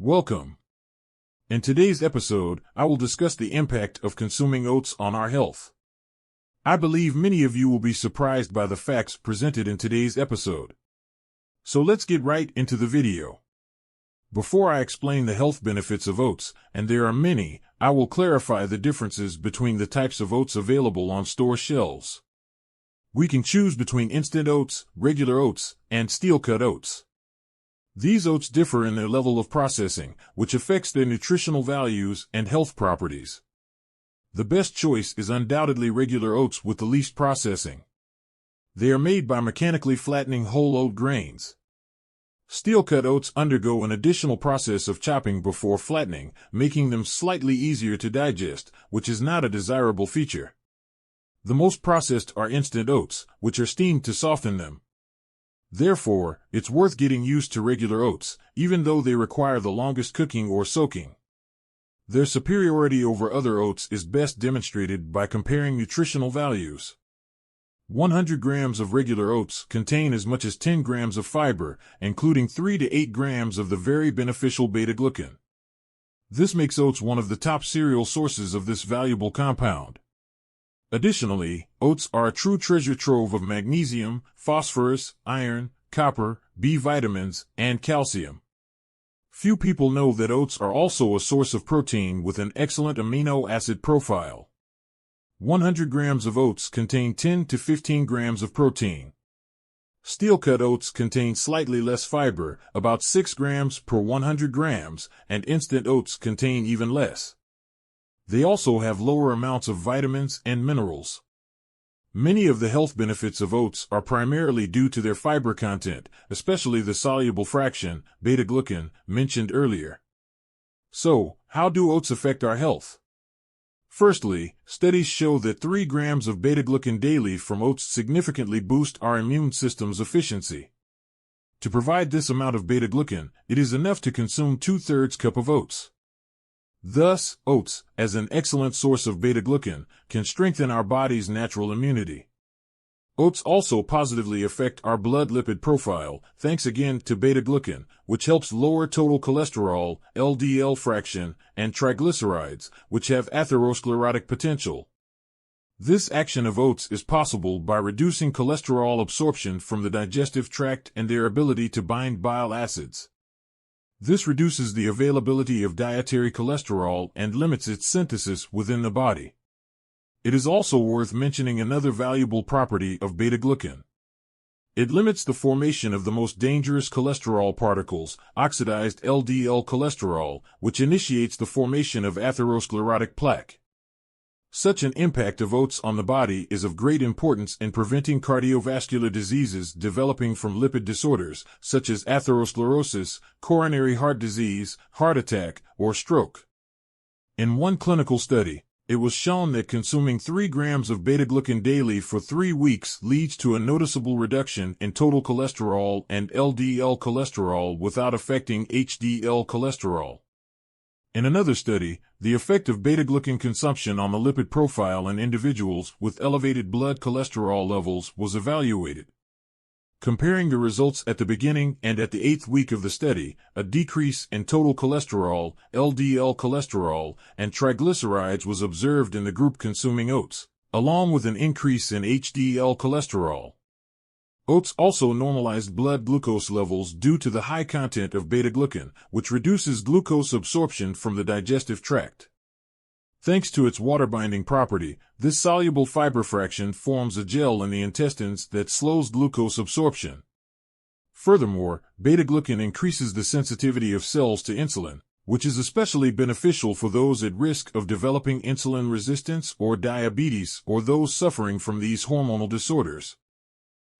Welcome. In today's episode, I will discuss the impact of consuming oats on our health. I believe many of you will be surprised by the facts presented in today's episode. So let's get right into the video. Before I explain the health benefits of oats, and there are many, I will clarify the differences between the types of oats available on store shelves. We can choose between instant oats, regular oats, and steel-cut oats. These oats differ in their level of processing, which affects their nutritional values and health properties. The best choice is undoubtedly regular oats with the least processing. They are made by mechanically flattening whole oat grains. Steel-cut oats undergo an additional process of chopping before flattening, making them slightly easier to digest, which is not a desirable feature. The most processed are instant oats, which are steamed to soften them. Therefore, it's worth getting used to regular oats, even though they require the longest cooking or soaking. Their superiority over other oats is best demonstrated by comparing nutritional values. 100 grams of regular oats contain as much as 10 grams of fiber, including 3 to 8 grams of the very beneficial beta-glucan. This makes oats one of the top cereal sources of this valuable compound. Additionally, oats are a true treasure trove of magnesium, phosphorus, iron, copper, B vitamins, and calcium. Few people know that oats are also a source of protein with an excellent amino acid profile. 100 grams of oats contain 10 to 15 grams of protein. Steel-cut oats contain slightly less fiber, about 6 grams per 100 grams, and instant oats contain even less. They also have lower amounts of vitamins and minerals. Many of the health benefits of oats are primarily due to their fiber content, especially the soluble fraction, beta-glucan, mentioned earlier. So, how do oats affect our health? Firstly, studies show that 3 grams of beta-glucan daily from oats significantly boost our immune system's efficiency. To provide this amount of beta-glucan, it is enough to consume 2/3 cup of oats. Thus, oats, as an excellent source of beta-glucan, can strengthen our body's natural immunity. Oats also positively affect our blood lipid profile, thanks again to beta-glucan, which helps lower total cholesterol, LDL fraction, and triglycerides, which have atherosclerotic potential. This action of oats is possible by reducing cholesterol absorption from the digestive tract and their ability to bind bile acids. This reduces the availability of dietary cholesterol and limits its synthesis within the body. It is also worth mentioning another valuable property of beta-glucan. It limits the formation of the most dangerous cholesterol particles, oxidized LDL cholesterol, which initiates the formation of atherosclerotic plaque. Such an impact of oats on the body is of great importance in preventing cardiovascular diseases developing from lipid disorders, such as atherosclerosis, coronary heart disease, heart attack, or stroke. In one clinical study, it was shown that consuming 3 grams of beta-glucan daily for 3 weeks leads to a noticeable reduction in total cholesterol and LDL cholesterol without affecting HDL cholesterol. In another study, the effect of beta-glucan consumption on the lipid profile in individuals with elevated blood cholesterol levels was evaluated. Comparing the results at the beginning and at the 8th week of the study, a decrease in total cholesterol, LDL cholesterol, and triglycerides was observed in the group consuming oats, along with an increase in HDL cholesterol. Oats also normalized blood glucose levels due to the high content of beta-glucan, which reduces glucose absorption from the digestive tract. Thanks to its water-binding property, this soluble fiber fraction forms a gel in the intestines that slows glucose absorption. Furthermore, beta-glucan increases the sensitivity of cells to insulin, which is especially beneficial for those at risk of developing insulin resistance or diabetes or those suffering from these hormonal disorders.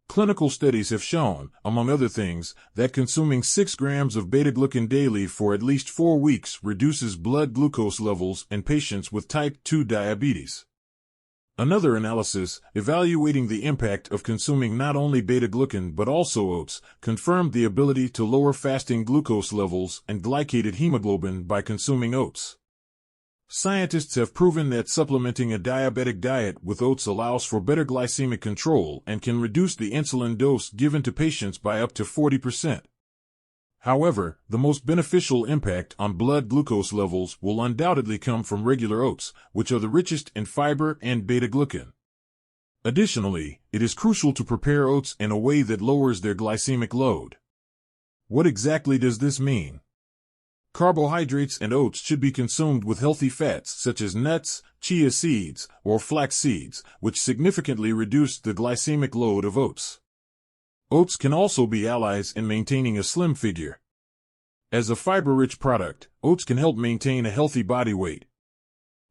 Clinical studies have shown, among other things, that consuming 6 grams of beta-glucan daily for at least 4 weeks reduces blood glucose levels in patients with type 2 diabetes. Another analysis, evaluating the impact of consuming not only beta-glucan but also oats, confirmed the ability to lower fasting glucose levels and glycated hemoglobin by consuming oats. Scientists have proven that supplementing a diabetic diet with oats allows for better glycemic control and can reduce the insulin dose given to patients by up to 40%. However, the most beneficial impact on blood glucose levels will undoubtedly come from regular oats, which are the richest in fiber and beta-glucan. Additionally, it is crucial to prepare oats in a way that lowers their glycemic load. What exactly does this mean? Carbohydrates and oats should be consumed with healthy fats such as nuts, chia seeds, or flax seeds, which significantly reduce the glycemic load of oats. Oats can also be allies in maintaining a slim figure. As a fiber-rich product, oats can help maintain a healthy body weight.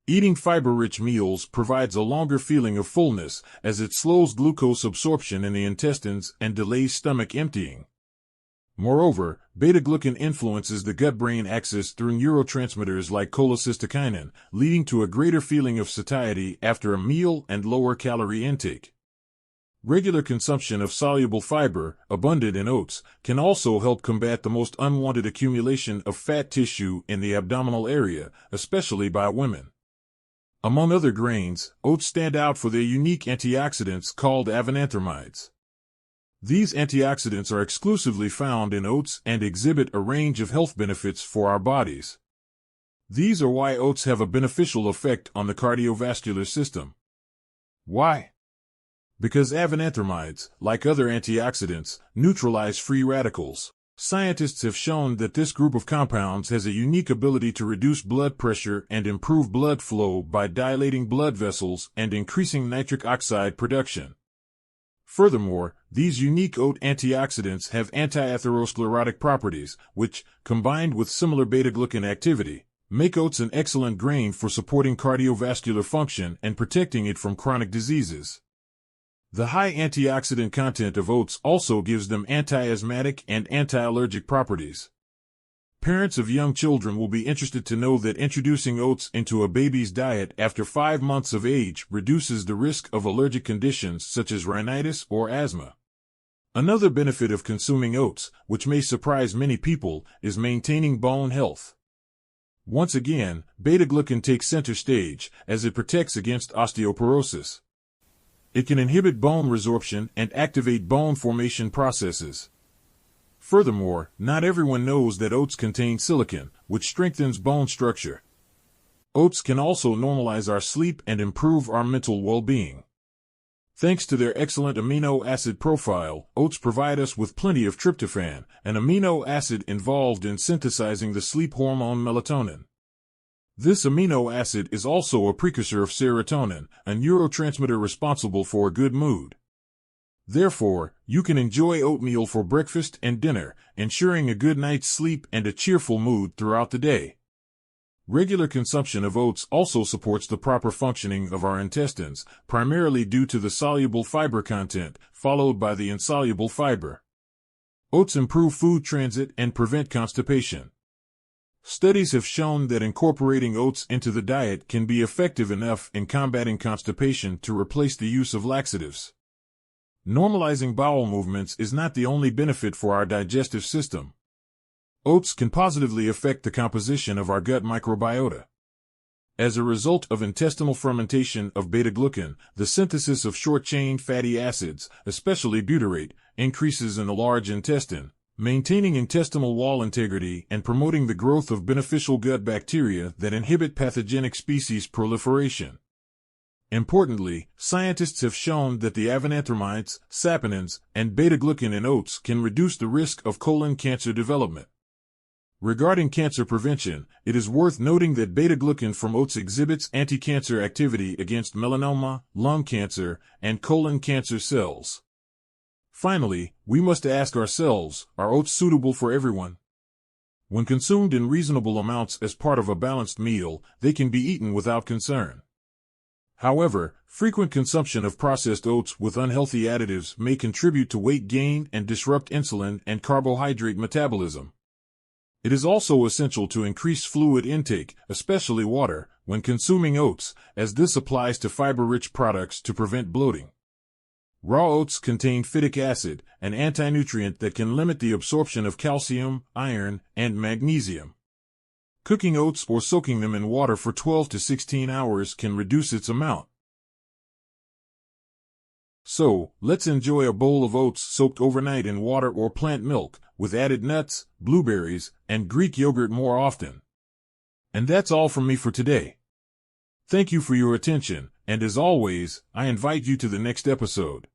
Eating fiber-rich meals provides a longer feeling of fullness as it slows glucose absorption in the intestines and delays stomach emptying. Moreover, beta-glucan influences the gut-brain axis through neurotransmitters like cholecystokinin, leading to a greater feeling of satiety after a meal and lower calorie intake. Regular consumption of soluble fiber, abundant in oats, can also help combat the most unwanted accumulation of fat tissue in the abdominal area, especially by women. Among other grains, oats stand out for their unique antioxidants called avenanthramides. These antioxidants are exclusively found in oats and exhibit a range of health benefits for our bodies. These are why oats have a beneficial effect on the cardiovascular system. Why? Because avenanthramides, like other antioxidants, neutralize free radicals. Scientists have shown that this group of compounds has a unique ability to reduce blood pressure and improve blood flow by dilating blood vessels and increasing nitric oxide production. Furthermore, these unique oat antioxidants have anti-atherosclerotic properties, which, combined with similar beta-glucan activity, make oats an excellent grain for supporting cardiovascular function and protecting it from chronic diseases. The high antioxidant content of oats also gives them anti-asthmatic and anti-allergic properties. Parents of young children will be interested to know that introducing oats into a baby's diet after 5 months of age reduces the risk of allergic conditions such as rhinitis or asthma. Another benefit of consuming oats, which may surprise many people, is maintaining bone health. Once again, beta-glucan takes center stage as it protects against osteoporosis. It can inhibit bone resorption and activate bone formation processes. Furthermore, not everyone knows that oats contain silicon, which strengthens bone structure. Oats can also normalize our sleep and improve our mental well-being. Thanks to their excellent amino acid profile, oats provide us with plenty of tryptophan, an amino acid involved in synthesizing the sleep hormone melatonin. This amino acid is also a precursor of serotonin, a neurotransmitter responsible for a good mood. Therefore, you can enjoy oatmeal for breakfast and dinner, ensuring a good night's sleep and a cheerful mood throughout the day. Regular consumption of oats also supports the proper functioning of our intestines, primarily due to the soluble fiber content, followed by the insoluble fiber. Oats improve food transit and prevent constipation. Studies have shown that incorporating oats into the diet can be effective enough in combating constipation to replace the use of laxatives. Normalizing bowel movements is not the only benefit for our digestive system. Oats can positively affect the composition of our gut microbiota. As a result of intestinal fermentation of beta-glucan, the synthesis of short-chain fatty acids, especially butyrate, increases in the large intestine, maintaining intestinal wall integrity and promoting the growth of beneficial gut bacteria that inhibit pathogenic species proliferation. Importantly, scientists have shown that the avenanthramides, saponins, and beta-glucan in oats can reduce the risk of colon cancer development. Regarding cancer prevention, it is worth noting that beta-glucan from oats exhibits anti-cancer activity against melanoma, lung cancer, and colon cancer cells. Finally, we must ask ourselves, are oats suitable for everyone? When consumed in reasonable amounts as part of a balanced meal, they can be eaten without concern. However, frequent consumption of processed oats with unhealthy additives may contribute to weight gain and disrupt insulin and carbohydrate metabolism. It is also essential to increase fluid intake, especially water, when consuming oats, as this applies to fiber-rich products to prevent bloating. Raw oats contain phytic acid, an anti-nutrient that can limit the absorption of calcium, iron, and magnesium. Cooking oats or soaking them in water for 12 to 16 hours can reduce its amount. So, let's enjoy a bowl of oats soaked overnight in water or plant milk, with added nuts, blueberries, and Greek yogurt more often. And that's all from me for today. Thank you for your attention, and as always, I invite you to the next episode.